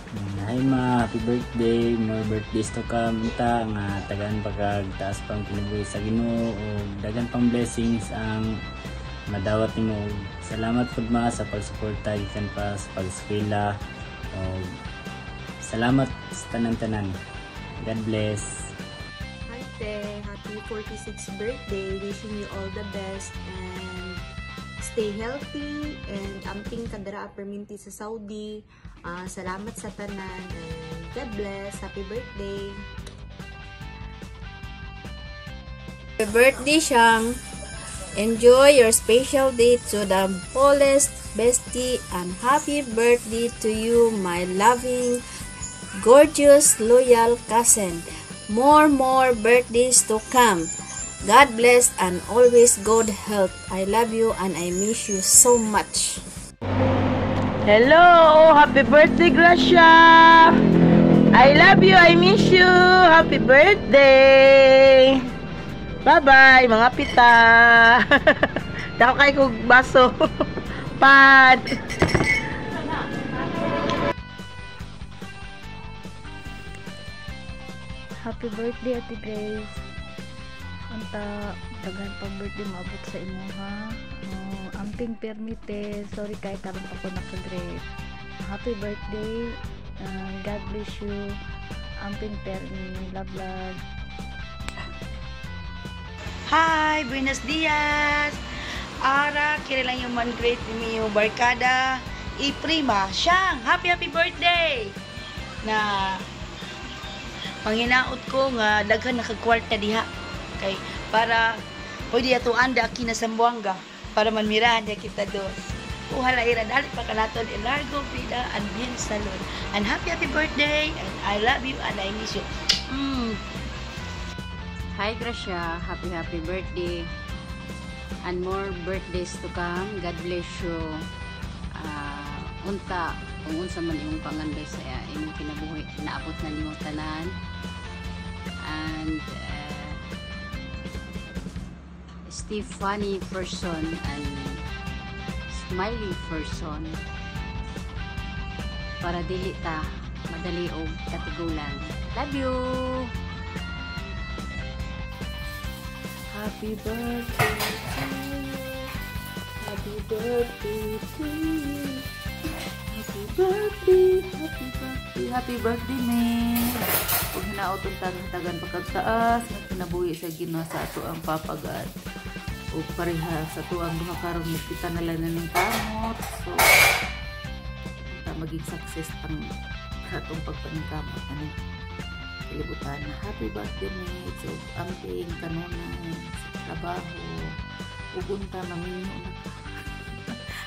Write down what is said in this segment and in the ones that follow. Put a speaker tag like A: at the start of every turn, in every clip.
A: Hi ma, happy birthday, more birthdays to come ta nga tagaan pagkag taas pang kinabuhi sa Ginoo ug dagan pang blessings ang madawat nimo. Salamat pud ma sa pagsuporta gikan pa sa pag-eskwela ug salamat sa tanan-tanan. God bless.
B: Hi Te, happy 46th birthday. Wishing you all the best and stay healthy and amping kadara perminti sa Saudi. Salamat sa tanan and God bless. Happy birthday.
C: Happy birthday, Shang. Enjoy your special day to the fullest, bestie, and happy birthday to you, my loving, gorgeous, loyal cousin. More birthdays to come. God bless and always good health. I love you and I miss you so much.
D: Hello! Happy birthday, Gracia! I love you, I miss you! Happy birthday! Bye-bye, mga pita! Dako kayo kong baso. Pad!
E: Happy birthday, Ate Grace. Anta, daghan pang birthday maabot sa imo ha. Amping permite. Sorry kay karon pa ko naka-grade. Happy birthday. God bless you. Amping permi. Love, love.
F: Hi, buenos dias. Ara, kira lang yung man great ni yung barkada. Prima, Shang, happy birthday. Na panginaot ko nga daghan nakagkwarta diha kay para pwede ato anda aki na Sambuanga para manmirahan niya kita dos. Uhala ira dali pa kanaton Largo Vida and Bien Salon. And happy birthday and I love you and I miss you.
G: Hi Gracia, happy birthday and more birthdays to come. God bless you. Unta kung unsa man imong pangandoy sa imong kinabuhi, naabot na nimo tanan. And stay funny person and smiley person para dili ta madali og katigulan. Love you.
C: Happy birthday to you. Happy birthday to you. Happy birthday, happy birthday, man. Kung hinaotong tagan pagkagtaas, nga kinabuhi sa Ginoo sa ato ang papagad. O pareha sa tuang duha karon kita na lang ng kamot. So, maging success ang atong pagpaningkamot. Kilibutan na happy birthday, mate. So, amping kanunay sa trabaho. Ugunta namin yun.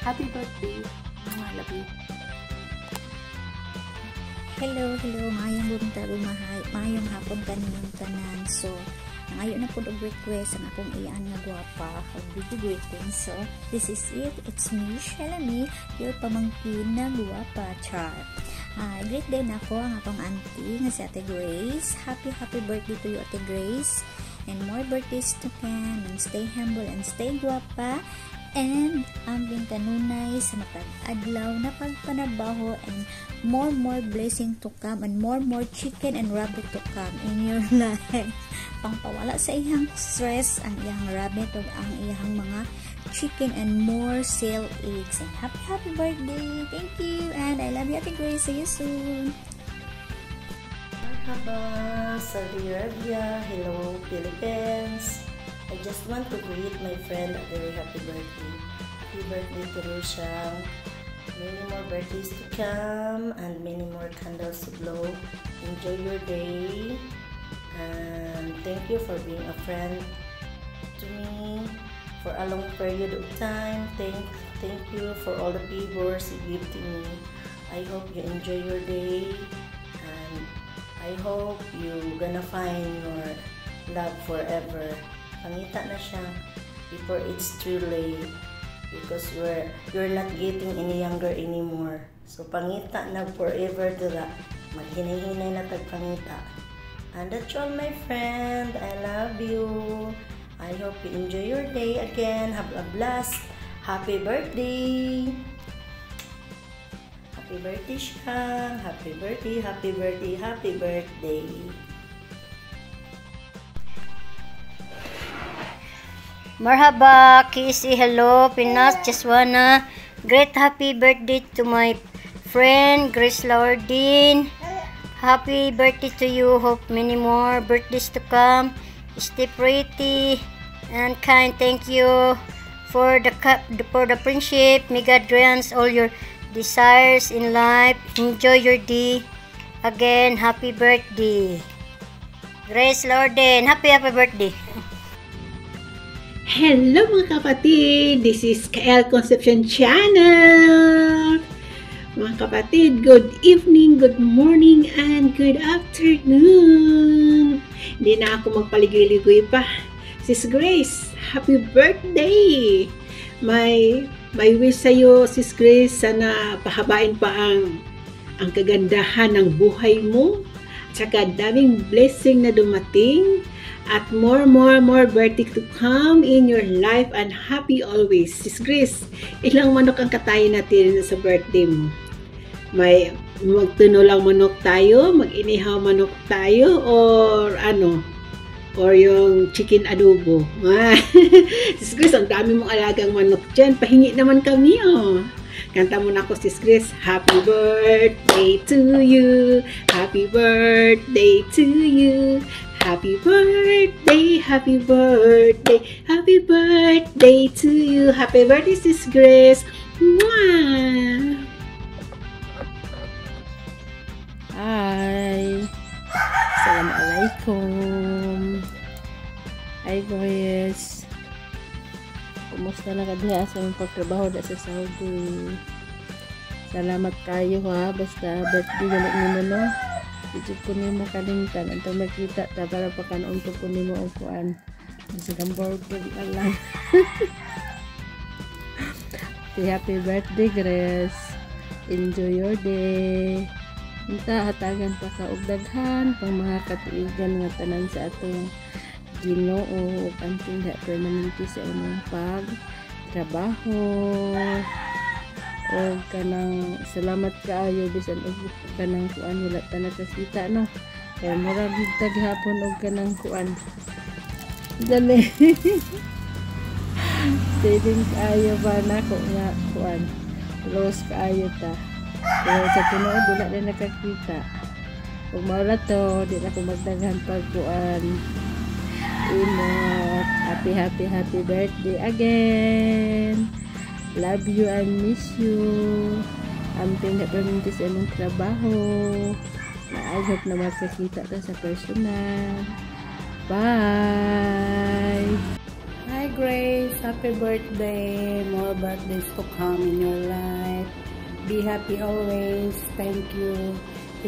C: Happy birthday. I love you.
H: Hello, mayong buntag mayong hapon kaninyong tanan. So, ngayon na po og request ang akong iyan nga gwapa og big greetings. So, this is it. It's me, Shalami, your pamangkin na gwapa char. Great day na ako ang akong auntie nga si Ate Grace. Happy birthday to you, Ate Grace. And more birthdays to come. And stay humble and stay gwapa. And ambing kanunay sa matag-adlaw na pagpanabaho and more blessing to come and more chicken and rabbit to come in your life. Pangpawala sa iyang stress ang iyang rabbit o ang iyang mga chicken and more sale eggs. And happy birthday. Thank you. And I love you, Ate Grace. See you soon.
I: Marhaba, Saudi Arabia. Hello, Philippines. I just want to greet my friend a very happy birthday. Happy birthday to Roshang. Many more birthdays to come and many more candles to blow. Enjoy your day. And thank you for being a friend to me for a long period of time. Thank you for all the favors you give to me. I hope you enjoy your day. And I hope you're gonna find your love forever. Pangita na siya before it's too late because you're not getting any younger anymore. So pangita na forever to that. Maghinay-hinay na tagpangita. And that's all, my friend. I love you. I hope you enjoy your day again. Have a blast. Happy birthday. Happy birthday, Shang! Happy birthday, happy birthday, happy birthday!
J: Marhaba, Kisi, hello, Pinas, just wanna great happy birthday to my friend, Grace Laurdine. Happy birthday to you, hope many more birthdays to come. Stay pretty and kind, thank you for the friendship. May God grant all your desires in life. Enjoy your day. Again, happy birthday. Grace Laurdine, happy birthday.
K: Hello mga kapatid! This is KL Concepcion Channel! Mga kapatid, good evening, good morning, and good afternoon! Hindi na ako magpaligoy-ligoy pa. Sis Grace, happy birthday! May wish sa'yo, Sis Grace, sana pahabain pa ang kagandahan ng buhay mo, at saka daming blessing na dumating, at more birthday to come in your life, and happy always. Sis Grace, ilang manok ang katayin natin sa birthday mo? May magtunulang manok tayo, mag-inihaw manok tayo, or ano? Or yung chicken adobo. Sis Grace, ang dami mong alagang manok dyan. Pahingi naman kami, oh. Kanta mo na ako, Sis Grace. Happy birthday to you. Happy birthday to you. Happy birthday, happy birthday, happy birthday to you. Happy birthday, Sis Grace. Mwah!
L: Hi. Assalamualaikum. Hi guys. Kumusta na ka diha sa imong pagtrabaho da sa Saudi? Salamat kayo ha. Basta birthday na nimo no. Dito ko nimo kalimtan antong makita ta para pakanon to ko nimo og kuan. Sa gambor ko lang. Happy birthday, Grace. Enjoy your day. Unta hatagan pa ka og daghan pang mga katuigan nga tanan sa atong Ginoo ug anting permanente sa imong pagtrabaho. O kanang salamat kaayo bisan og kanang kuan wala ta nakakita no. Kaya murag taghapon og kanang kuan. Dali. Saving kaayo ba nako nga kuan. Close kaayo ta. Pero sa tinuod wala na nakakita. Ug mao to di na ko magdaghan pag kuan. Imot. Happy birthday again. Love you and miss you. Amping na perminti sa imong trabaho. I hope na makakita ka sa personal. Bye!
J: Hi Grace, happy birthday. More birthdays to come in your life. Be happy always. Thank you.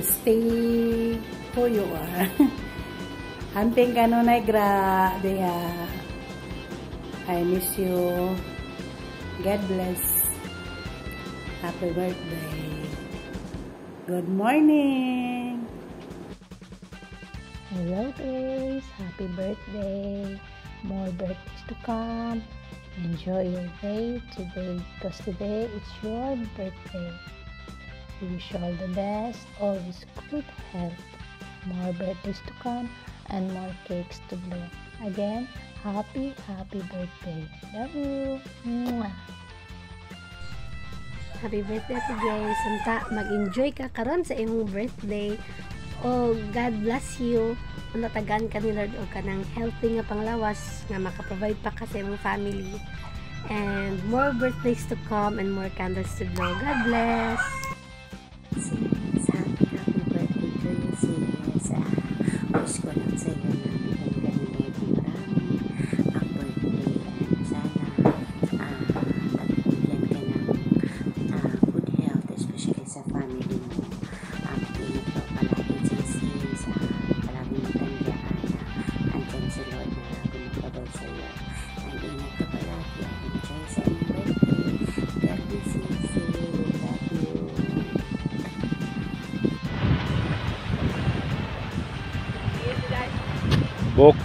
J: Stay who you are. Amping kanunay gra. I miss you. God bless. Happy birthday. Good morning.
E: Hello Grace, happy birthday. More birthdays to come. Enjoy your day today because today is your birthday. We wish you all the best, always good health, more birthdays to come, and more cakes to blow. Again, happy birthday. Love you. Mwah.
M: Happy birthday to Grace. Unta mag-enjoy ka karon sa imong birthday. O God bless you. Unatagan ka ni Lord o kanang healthy nga panglawas nga maka-provide pa ka sa imong family. And more birthdays to come and more candles to blow. God bless.
N: Happy birthday to you, sis. Wish ko lang sa iyo na
O: Bok,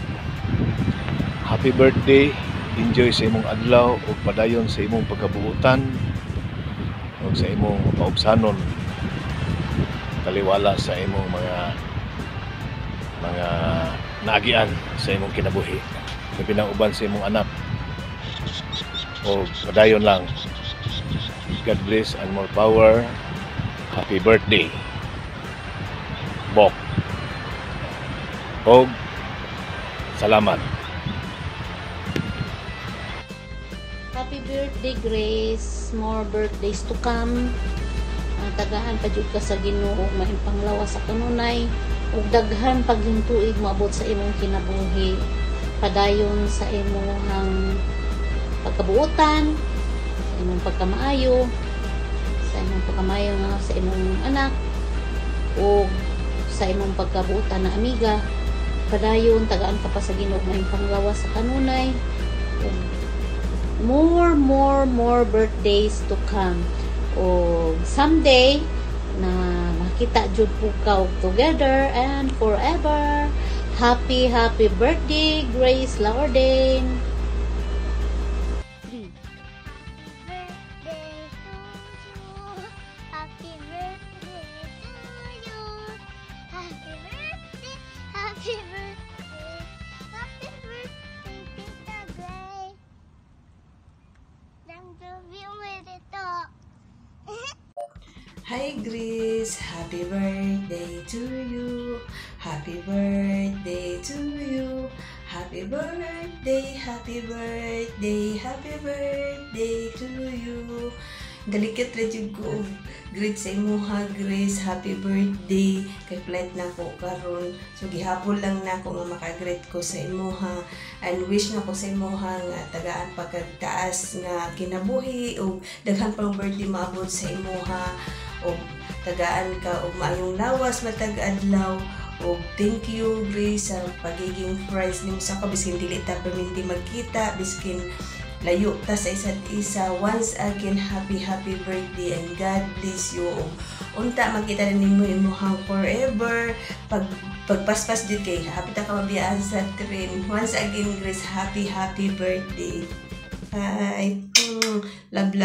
O: happy birthday, enjoy sa imong adlaw ug padayon sa imong pagkabuutan ug sa imong kaubsanon taliwala sa imong mga naagian sa imong kinabuhi. Labi na uban sa imong anak. O padayon lang. God bless and more power. Happy birthday, Bok. Og salamat.
P: Happy birthday, Grace. More birthdays to come. Tagaan pa jud ka sa Ginoo, maimpang lawas sa kanunay, ug daghan paghintuig maabot sa imong kinabuhi. Padayon sa imong pagkabuotan, sa imong pagkamaayo, nga sa imong anak, ug sa imong pagkabuotan na amiga. Padayon tagaan ka pa sa Ginoo, maimpang lawas sa kanunay, ug more birthdays to come. O someday na makita jud po ka together and forever. Happy birthday, Grace Laorden.
Q: Happy birthday to you. Happy birthday. Happy birthday. Happy birthday, Tita Gray. Thank you with it all.
R: Hi Grace, happy birthday to you. Happy birthday to you. Happy birthday, happy birthday, happy birthday to you. Dalikit ra jud ko greet sa imuha, Grace. Happy birthday. Kay flight na ko karon. So gihapon lang na ko nga maka-greet ko sa imuha. And wish na ko sa imuha nga tagaan pagkataas nga kinabuhi ug daghan pang birthday maabot sa imuha. O tagaan ka og maayong lawas matag adlaw. O thank you, Grace, sa pagiging friends nimo sa ko biskin dili ta perminti magkita, biskin layo ta sa isa't isa. Once again, happy birthday and God bless you. Unta makita na nimo imuhang forever. Pagpaspas dito kay happy ta ka mabiyaan sa train. Once again, Grace, happy birthday. Bye. Love.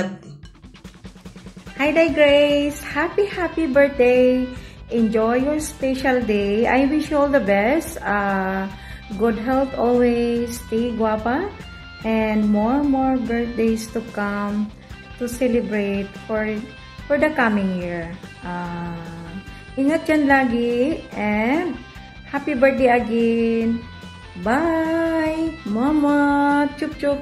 S: Hi there, Grace. Happy birthday. Enjoy your special day. I wish you all the best. Good health always. Stay guapa. And more birthdays to come to celebrate for the coming year. Ingat yan lagi and happy birthday again. Bye, Mama. Chup chup.